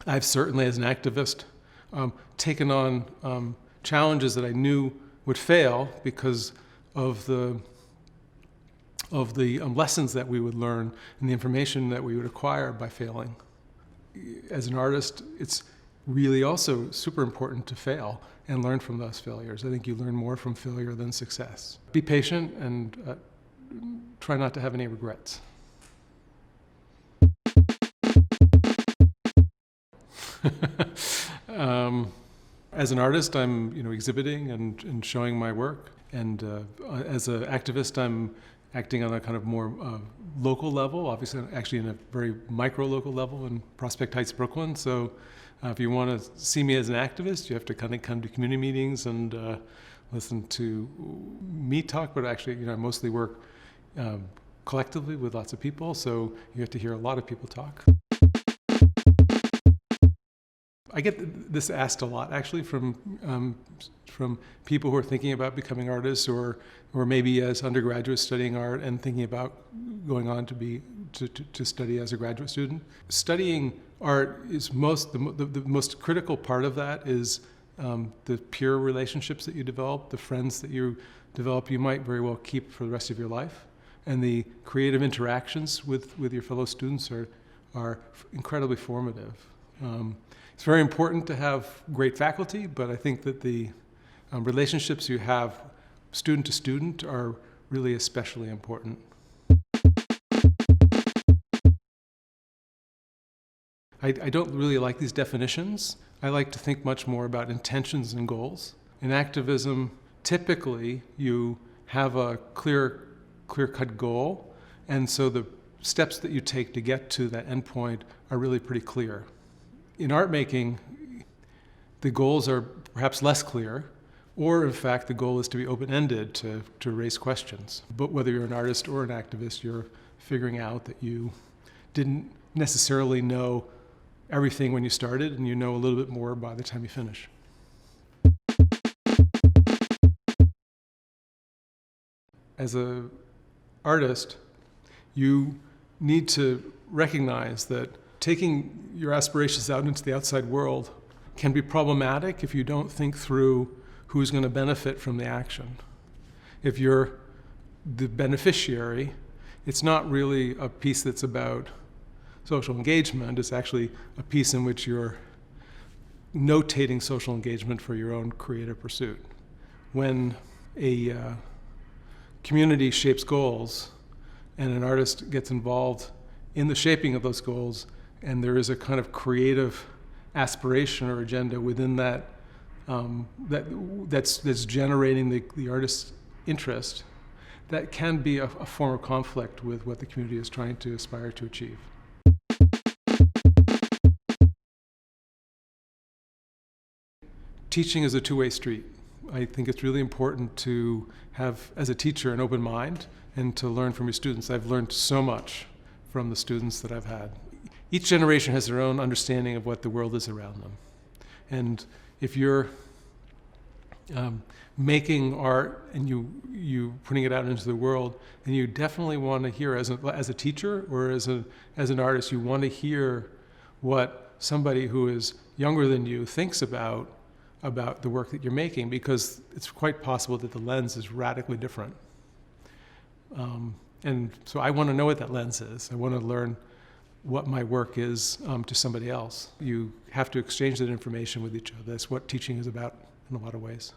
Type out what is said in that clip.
I've certainly, as an activist, taken on challenges that I knew would fail because of the lessons that we would learn and the information that we would acquire by failing. As an artist, it's really also super important to fail and learn from those failures. I think you learn more from failure than success. Be patient and try not to have any regrets. As an artist, I'm exhibiting and showing my work, and as an activist, I'm acting on a kind of more local level. Obviously, I'm actually in a very micro-local level in Prospect Heights, Brooklyn. So, if you want to see me as an activist, you have to kind of come to community meetings and listen to me talk. But actually, I mostly work collectively with lots of people, so you get to hear a lot of people talk. I get this asked a lot, actually, from people who are thinking about becoming artists, or maybe as undergraduates studying art and thinking about going on to study as a graduate student. Studying art is the most critical part of that is the peer relationships that you develop, the friends that you develop. You might very well keep for the rest of your life, and the creative interactions with your fellow students are incredibly formative. It's very important to have great faculty, but I think that the relationships you have student to student are really especially important. I don't really like these definitions. I like to think much more about intentions and goals. In activism, typically you have a clear-cut goal, and so the steps that you take to get to that endpoint are really pretty clear. In art making, the goals are perhaps less clear, or in fact the goal is to be open-ended, to raise questions. But whether you're an artist or an activist, you're figuring out that you didn't necessarily know everything when you started, and you know a little bit more by the time you finish. As an artist, you need to recognize that taking your aspirations out into the outside world can be problematic if you don't think through who's going to benefit from the action. If you're the beneficiary, it's not really a piece that's about social engagement. It's actually a piece in which you're notating social engagement for your own creative pursuit. When a community shapes goals and an artist gets involved in the shaping of those goals, and there is a kind of creative aspiration or agenda within that that's generating the artist's interest, that can be a form of conflict with what the community is trying to aspire to achieve. Teaching is a two-way street. I think it's really important to have, as a teacher, an open mind and to learn from your students. I've learned so much from the students that I've had. Each generation has their own understanding of what the world is around them. And if you're making art and you putting it out into the world, then you definitely want to hear, as a teacher or as an artist, you want to hear what somebody who is younger than you thinks about the work that you're making, because it's quite possible that the lens is radically different. And so I want to know what that lens is. I want to learn what my work is to somebody else. You have to exchange that information with each other. That's what teaching is about in a lot of ways.